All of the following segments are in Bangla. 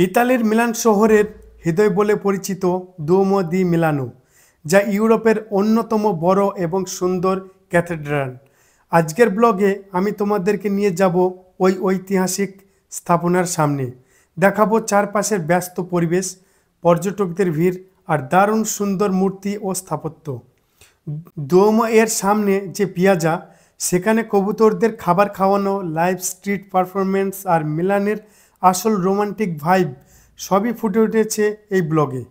ইতালির মিলান শহরের হৃদয় বলে পরিচিত দুওমো দি মিলানো, যা ইউরোপের অন্যতম বড় এবং সুন্দর ক্যাথেড্রাল। আজকের ব্লগে আমি তোমাদেরকে নিয়ে যাব ওই ঐতিহাসিক স্থাপনার সামনে। দেখাবো চারপাশের ব্যস্ত পরিবেশ, পর্যটকদের ভিড় আর দারুণ সুন্দর মূর্তি ও স্থাপত্য। দুওমো এর সামনে যে পিয়াজা, সেখানে কবুতরদের খাবার খাওয়ানো, লাইভ স্ট্রিট পারফরমেন্স আর মিলানের আসল রোমান্টিক ভাইব সবই ফুটে উঠেছে এই ব্লগে।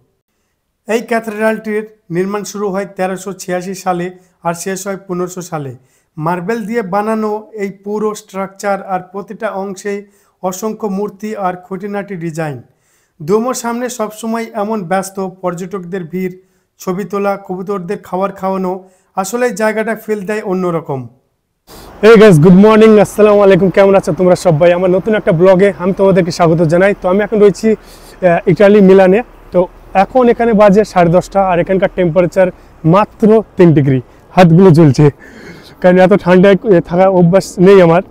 এই ক্যাথেড্রালটির নির্মাণ শুরু হয় 1386 সালে আর শেষ হয় 1500 সালে। মার্বেল দিয়ে বানানো এই পুরো স্ট্রাকচার আর প্রতিটা অংশেই অসংখ্য মূর্তি আর খুঁটিনাটি ডিজাইন। দুওমোর সামনে সবসময় এমন ব্যস্ত, পর্যটকদের ভিড়, ছবি তোলা, কবুতরদের খাবার খাওয়ানো, আসলে জায়গাটা ফিল দেয় অন্যরকম। এই গাইস, গুড মর্নিং, আসসালামু আলাইকুম। কেমন আছো তোমরা সবাই? আমার নতুন একটা ব্লগে আমি তোমাদেরকে স্বাগত জানাই। তো আমি এখন রয়েছি ইটালি মিলানে। তো এখন এখানে বাজে 10:30 আর এখানকার টেম্পারেচার মাত্র 3 ডিগ্রি। হাতগুলো জ্বলছে, কারণ এত ঠান্ডায় থাকা অভ্যাস নেই আমার।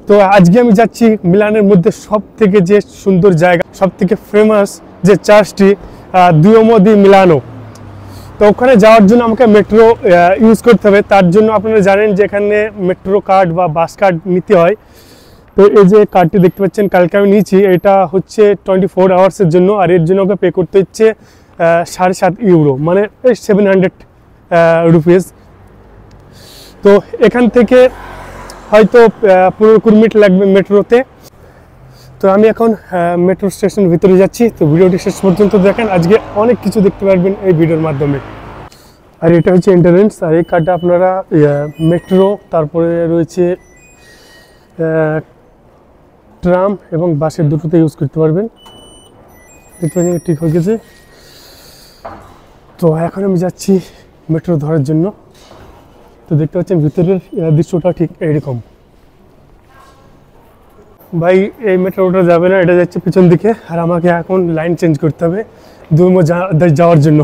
তো আজকে আমি যাচ্ছি মিলানের মধ্যে সব থেকে যে সুন্দর জায়গা, সব থেকে ফেমাস যে চার্চটি, দুওমো দি মিলানো। তো ওখানে যাওয়ার জন্য আমাকে মেট্রো ইউজ করতে হবে। তার জন্য আপনারা জানেন যে এখানে মেট্রো কার্ড বা বাস কার্ড নিতে হয়। তো এই যে কার্ডটি দেখতে পাচ্ছেন, কালকে আমি নিয়েছি। এটা হচ্ছে 24 আওয়ার্সের জন্য, আর এর জন্য ওকে পে করতে হচ্ছে 7.5 ইউরো, মানে 700 রুপিস। তো এখান থেকে হয়তো 15-20 মিনিট লাগবে মেট্রোতে। তো আমি এখন মেট্রো স্টেশনের ভিতরে যাচ্ছি। তো ভিডিওটি শেষ পর্যন্ত দেখেন, আজকে অনেক কিছু দেখতে পারবেন এই ভিডিওর মাধ্যমে। আর এটা হচ্ছে এন্ট্রান্স, আর এই কার্ডটা আপনারা মেট্রো, তারপরে রয়েছে ট্রাম এবং বাসের দুটোতে ইউজ করতে পারবেন। দেখতে পাচ্ছেন ঠিক হয়ে গেছে। তো এখন আমি যাচ্ছি মেট্রো ধরার জন্য। তো দেখতে পাচ্ছেন ভিতরের দৃশ্যটা ঠিক এইরকম। ভাই, এই মেট্রোটা যাবে না, এটা যাচ্ছে পিছন দিকে, আর আমাকে এখন লাইন চেঞ্জ করতে হবে দুওমো যাওয়ার জন্য।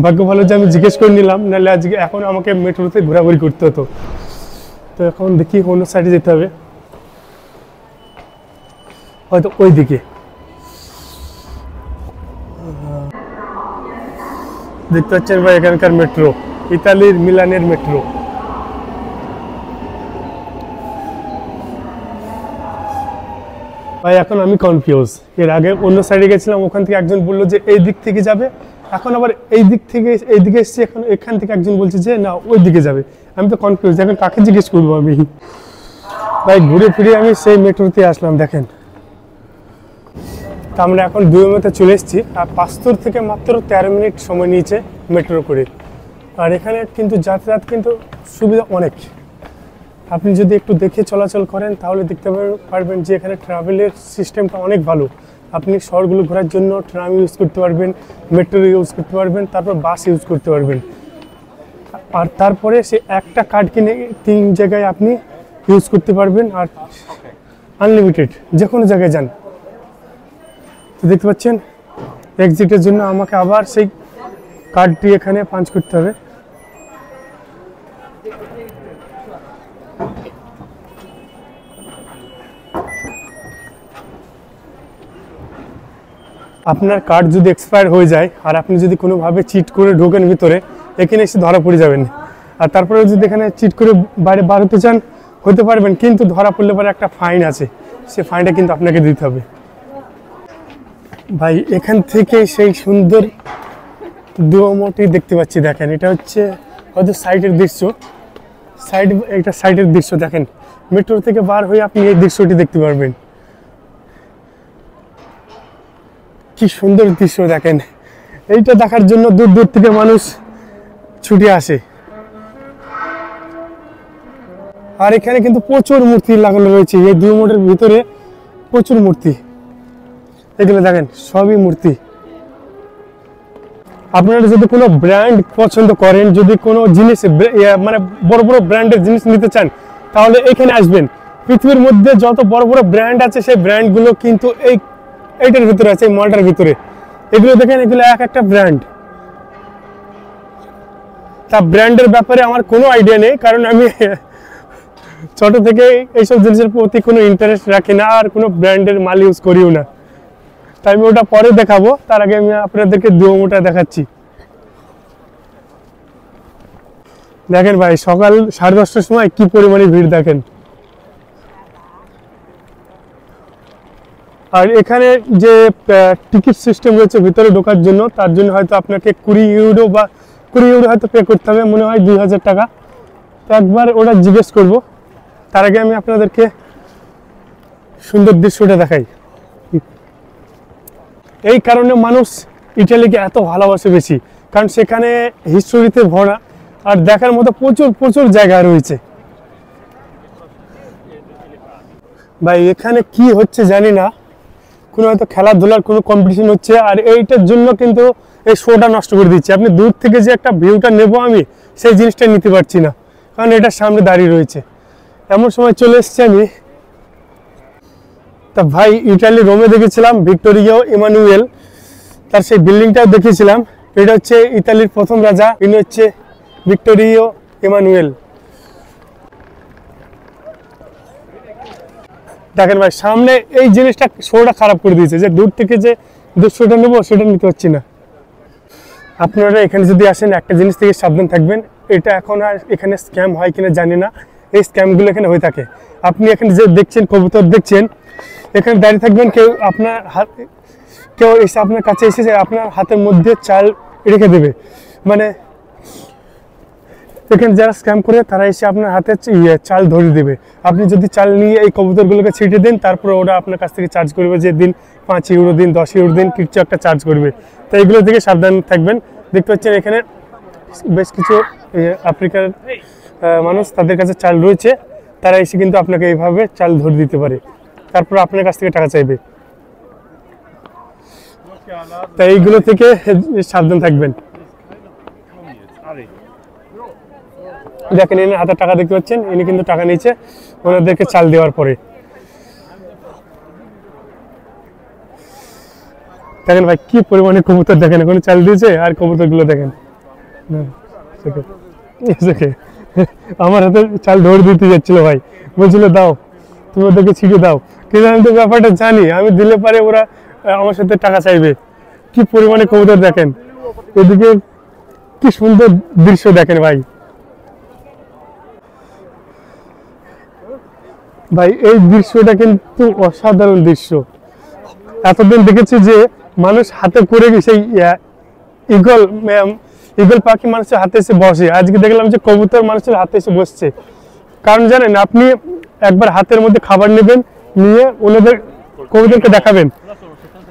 ভাগ্য ভালো যে আমি জিজ্ঞেস করে নিলাম, নাহলে আজকে এখন আমাকে মেট্রোতে ঘোরাঘুরি করতে হতো। তো এখন দেখি অন্য সাইডে যেতে হবে, হয়তো ওই দিকে। দেখতে পাচ্ছেন ভাই, এখানকার মেট্রো, ইতালির মিলানের মেট্রো। ভাই এখন আমি কনফিউজ। এর আগে অন্য সাইডে গেছিলাম, ওখান থেকে একজন বললো যে এই দিক থেকে যাবে, এখন আবার এই দিক থেকে এই দিকে এসেছি, এখন এখান থেকে একজন বলছে যে না ওই দিকে যাবে। আমি তো কনফিউজ, এখন কাকে জিজ্ঞেস করবো আমি? ভাই ঘুরে ফিরে আমি সেই মেট্রোতে আসলাম, দেখেন। তা আমরা এখন দুওমোতে চলে এসেছি, আর পাঁচতর থেকে মাত্র 13 মিনিট সময় নিয়েছে মেট্রো করে। আর এখানে কিন্তু যাতায়াত কিন্তু সুবিধা অনেক। আপনি যদি একটু দেখে চলাচল করেন তাহলে দেখতে পারবেন যে এখানে ট্রাভেলের সিস্টেমটা অনেক ভালো। আপনি শহরগুলো ঘোরার জন্য ট্রাম ইউজ করতে পারবেন, মেট্রো ইউজ করতে পারবেন, তারপর বাস ইউজ করতে পারবেন। আর তারপরে সে একটা কার্ড কিনে 3 জায়গায় আপনি ইউজ করতে পারবেন, আর আনলিমিটেড যে কোনো জায়গায় যান। তো দেখতে পাচ্ছেন এক্সিটের জন্য আমাকে আবার সেই কার্ডটি এখানে পাঞ্চ করতে হবে। আপনার কার্ড যদি এক্সপায়ার হয়ে যায় আর আপনি যদি কোনোভাবে চিট করে ঢোকেন ভিতরে, এখানে এসে ধরা পড়ে যাবেন। আর তারপরে যদি এখানে চিট করে বাইরে বার হতে চান, হতে পারবেন, কিন্তু ধরা পড়লে পরে একটা ফাইন আছে, সে ফাইনটা কিন্তু আপনাকে দিতে হবে। ভাই এখান থেকে সেই সুন্দর দুওমোটি দেখতে পাচ্ছি, দেখেন। এটা হচ্ছে হয়তো সাইডের দৃশ্য, এটা সাইডের দৃশ্য। দেখেন মেট্রো থেকে বার হয়ে আপনি এই দৃশ্যটি দেখতে পারবেন। কি সুন্দর দৃশ্য দেখেন। এইটা দেখার জন্য দূর দূর থেকে মানুষ ছুটে আসে। আর এখানে কিন্তু প্রচুর মূর্তি লাগানো রয়েছে, এই দুওমোর ভিতরে প্রচুর মূর্তি। এগুলো দেখেন সবই মূর্তি। আপনারা যদি কোনো ব্র্যান্ড পছন্দ করেন, যদি কোনো জিনিস মানে বড় বড় ব্র্যান্ডের জিনিস নিতে চান, তাহলে এখানে আসবেন। পৃথিবীর মধ্যে যত বড় বড় ব্র্যান্ড আছে, সেই ব্র্যান্ডগুলো কিন্তু এইটার ভিতরে আছে, এই মলটার ভিতরে। এগুলো দেখেন, এগুলো এক একটা ব্র্যান্ড। তা ব্র্যান্ডের ব্যাপারে আমার কোনো আইডিয়া নেই, কারণ আমি ছোট থেকে এইসব জিনিসের প্রতি কোনো ইন্টারেস্ট রাখি না, আর কোনো ব্র্যান্ডের মাল ইউজ করিও না। তাই আমি ওটা পরে দেখাবো, তার আগে আমি আপনাদেরকে ডুয়োমোটা দেখাচ্ছি। দেখেন ভাই, সকাল 10:30টার সময় কি পরিমাণে ভিড় দেখেন। আর এখানে যে টিকিট সিস্টেম রয়েছে ভিতরে ঢোকার জন্য, তার জন্য হয়তো আপনাকে 20 ইউরো বা 20 ইউরো হয়তো পে করতে হবে, মনে হয় 2000 টাকা। তো একবার ওটা জিজ্ঞেস করব, তার আগে আমি আপনাদেরকে সুন্দর দৃশ্যটা দেখাই। এই কারণে মানুষ ইটালিকে এত ভালোবাসে বেশি, কারণ সেখানে হিস্টোরিতে ভরা আর দেখার মতো প্রচুর প্রচুর জায়গা রয়েছে। ভাই এখানে কি হচ্ছে জানি না, কোনো হয়তো খেলাধুলার কোনো কম্পিটিশন হচ্ছে, আর এইটার জন্য কিন্তু এই শোটা নষ্ট করে দিচ্ছে। আপনি দূর থেকে যে একটা ভিউটা নেব আমি, সেই জিনিসটা নিতে পারছি না, কারণ এটার সামনে দাঁড়িয়ে রয়েছে। এমন সময় চলে এসেছি আমি। তা ভাই, ইটালি রোমে দেখেছিলাম ভিক্টোরিয়া ইমানুয়েল, তার সেই বিল্ডিংটাও দেখেছিলাম। এটা হচ্ছে ইতালির প্রথম রাজা, ইনি হচ্ছে ভিক্টোরিয়া ইমানুয়েল। দেখেন ভাই, সামনে এই জিনিসটা শোটা খারাপ করে দিয়েছে, যে দূর থেকে যে দৃশ্যটা নেবো সেটা নিতে পারছি না। আপনারা এখানে যদি আসেন, একটা জিনিস থেকে সাবধান থাকবেন। এটা এখন আর এখানে স্ক্যাম হয় কিনা জানি না, এই স্ক্যামগুলো এখানে হয়ে থাকে। আপনি এখানে যে দেখছেন কবুতর দেখছেন, এখানে দাঁড়িয়ে থাকবেন, কেউ এসে আপনার কাছে এসে আপনার হাতের মধ্যে চাল রেখে দেবে। মানে এখানে যারা স্ক্যাম করে তারা এসে আপনার হাতে চাল ধরে দেবে। আপনি যদি চাল নিয়ে এই কবুতরগুলোকে ছিটিয়ে দেন, তারপরে ওরা আপনার কাছ থেকে চার্জ করবে, যে দিন 5 ইউরো দিন, 10 ইউরো দিন, কিছু একটা চার্জ করবে। তো এইগুলো থেকে সাবধান থাকবেন। দেখতে পাচ্ছেন এখানে বেশ কিছু আফ্রিকার মানুষ, তাদের কাছে চাল রয়েছে, তারা এসে কিন্তু আপনাকে এইভাবে চাল ধরে দিতে পারে, তারপর আপনার কাছ থেকে টাকা চাইবে। তাই এইগুলো থেকে সাবধান থাকবেন। দেখেন এনে হাতে টাকা দেখতে পাচ্ছেন, ইনি কিন্তু টাকা নিয়েছে ওনাদেরকে চাল দেওয়ার পরে। দেখেন ভাই কি পরিমাণে কবুতর, দেখেন এখন চাল দিয়েছে, আর কবুতরগুলো দেখেন। আমার হাতে চাল ধরে দিতে যাচ্ছিল ভাই, বলছিল দাও, তুমি ওদেরকে ছিটিয়ে দাও, কিন্তু আমি তো ব্যাপারটা জানি, আমি দিলে পারে ওরা আমার সাথে টাকা চাইবে। কি পরিমাণে কবুতর দেখেন, এদিকে কি সুন্দর দৃশ্য দেখেন ভাই। ভাই এই দৃশ্যটা কিন্তু অসাধারণ দৃশ্য। এতদিন দেখেছি যে মানুষ হাতে করে সেই ইগল পাখি মানুষের হাতে এসে বসে, আজকে দেখলাম যে কবুতর মানুষের হাতে এসে বসছে। কারণ জানেন, আপনি একবার হাতের মধ্যে খাবার নেবেন, নিয়ে ওনাদের কবুতরকে দেখাবেন,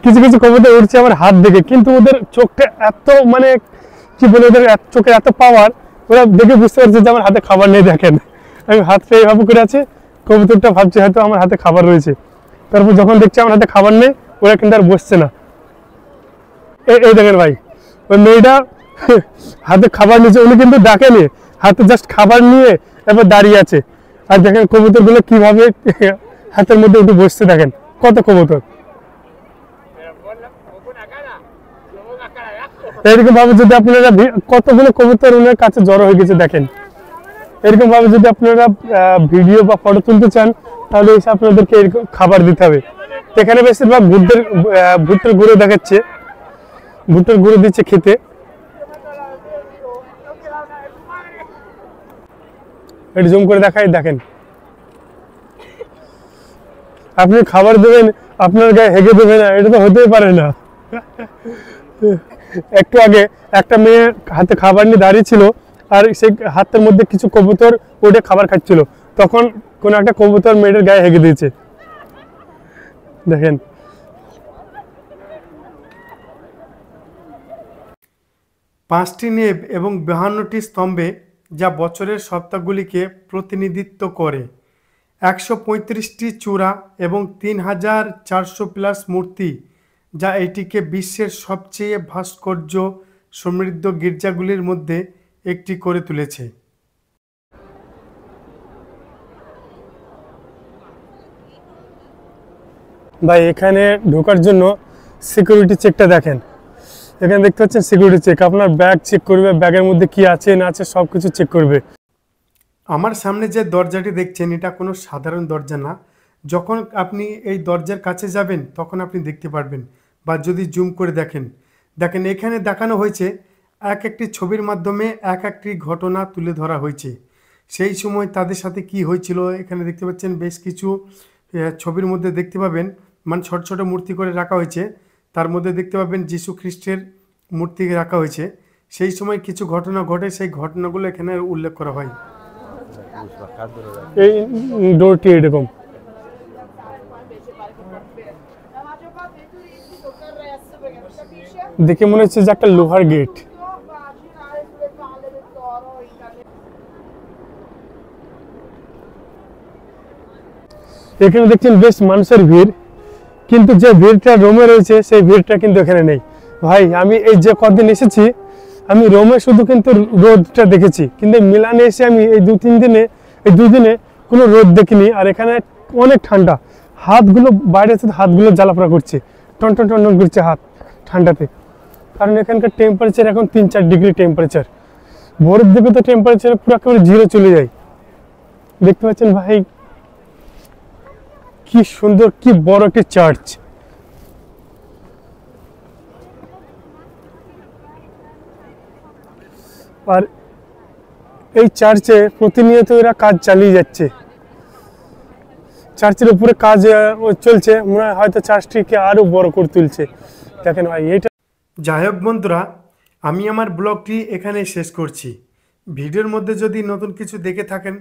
কিছু কিছু কবুতর উঠছে আমার হাত দেখে, কিন্তু ওদের চোখটা এত মানে কি বলে, ওদের চোখে এত পাওয়ার, ওরা দেখে বুঝতে পারছে যে আমার হাতে খাবার নেই। দেখেন আমি হাতটা এইভাবে করে আছি, কবুতরটা ভাবছে হয়তো আমার হাতে খাবার রয়েছে, তারপর যখন দেখছে আমার হাতে খাবার নেই, ওরা কিন্তু আর বসছে না। এই দেখেন ভাই, ওই মেয়েটা হাতে খাবার নিয়েছে, উনি কিন্তু ডাকেনি, হাতে জাস্ট খাবার নিয়ে এবার দাঁড়িয়ে আছে। আর দেখেন কবুতরগুলো কিভাবে হাতের মধ্যে উঠে বসছে, দেখেন কত কবুতর। এরকম ভাবে যদি আপনারা কতগুলো কবুতর ওনার কাছে জড়ো হয়ে গেছে দেখেন। এরকম ভাবে যদি আপনারা ভিডিও বা ফটো তুলতে চান, তাহলে এসে আপনাদেরকে এরকম খাবার দিতে হবে। এখানে বেশিরভাগ ভুট্টার গুঁড়ো দেখাচ্ছে, ভুট্টার গুঁড়ো দিচ্ছে খেতে। এটা জুম করে দেখাই, দেখেন আপনি খাবার দেবেন, আপনার গায়ে হেগে দেবে না, এটা তো হতেই পারে না। একটু আগে একটা মেয়ে হাতে খাবার নিয়ে দাঁড়িয়ে ছিল, আর সেই হাতের মধ্যে কিছু কবুতর ওটা খাবার খাচ্ছিল, তখন কোন একটা কবুতর মেয়েটার গায়ে হেগে দিয়েছে, দেখেন। পাঁচটি নেব এবং 52টি স্তম্ভে, যা বছরের সপ্তাহগুলিকে প্রতিনিধিত্ব করে, 135টি চূড়া এবং 3400+ মূর্তি, যা এটিকে বিশ্বের সবচেয়ে ভাস্কর্য সমৃদ্ধ গির্জাগুলির মধ্যে একটি করে তুলেছে। ভাই এখানে ঢোকার জন্য সিকিউরিটি চেকটা দেখেন, এখানে দেখতে পাচ্ছেন সিকিউরিটি চেক, আপনার ব্যাগ চেক করবে, ব্যাগের মধ্যে কি আছে না আছে সব কিছু চেক করবে। আমার সামনে যে দরজাটি দেখছেন, এটা কোনো সাধারণ দরজা না। যখন আপনি এই দরজার কাছে যাবেন, তখন আপনি দেখতে পারবেন বা যদি জুম করে দেখেন, এখানে দেখানো হয়েছে এক একটি ছবির মাধ্যমে এক একটি ঘটনা তুলে ধরা হয়েছে। সেই সময় তাদের সাথে কি হয়েছিল এখানে দেখতে পাচ্ছেন। বেশ কিছু ছবির মধ্যে দেখতে পাবেন, মানে ছোট ছোট মূর্তি করে রাখা হয়েছে। তার মধ্যে দেখতে পাবেন যীশু খ্রিস্টের মূর্তি রাখা হয়েছে। সেই সময় কিছু ঘটনা ঘটে, সেই ঘটনাগুলো এখানে উল্লেখ করা হয়। এই ডোরটি এরকম। দেখে মনে হচ্ছে যে একটা লোহার গেট। এখানে দেখছেন বেশ মানুষের ভিড়, কিন্তু যে ভিড়টা রোমে রয়েছে সেই ভিড়টা কিন্তু এখানে নেই। ভাই আমি এই যে কদিন এসেছি, আমি রোমে শুধু কিন্তু রোদটা দেখেছি, কিন্তু মিলানে এসে আমি এই দুই দিনে কোনো রোদ দেখিনি। আর এখানে অনেক ঠান্ডা, হাতগুলো বাইরে থেকে হাতগুলো জ্বালাপোড়া করছে, টন টন টন টন করছে হাত ঠান্ডাতে। কারণ এখানকার টেম্পারেচার এখন 3-4 ডিগ্রি টেম্পারেচার। ভোরের দিকে তো টেম্পারেচার পুরো একেবারে 0 চলে যায়। দেখতে পাচ্ছেন ভাই কি সুন্দর, কি বড় একটি চার্চ। আর এই চার্চে প্রতিনিয়ত এরা কাজ চালিয়ে যাচ্ছে, চার্চের উপরে কাজ চলছে, মনে হয় হয়তো চার্চটিকে আরো বড় করে তুলছে। দেখেন ভাই এটা। যাই হোক বন্ধুরা, আমি আমার ব্লগটি এখানে শেষ করছি। ভিডিওর মধ্যে যদি নতুন কিছু দেখে থাকেন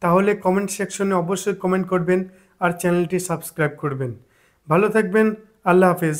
তাহলে কমেন্ট সেকশনে অবশ্যই কমেন্ট করবেন আর চ্যানেলটি সাবস্ক্রাইব করবেন। ভালো থাকবেন, আল্লাহ হাফেজ।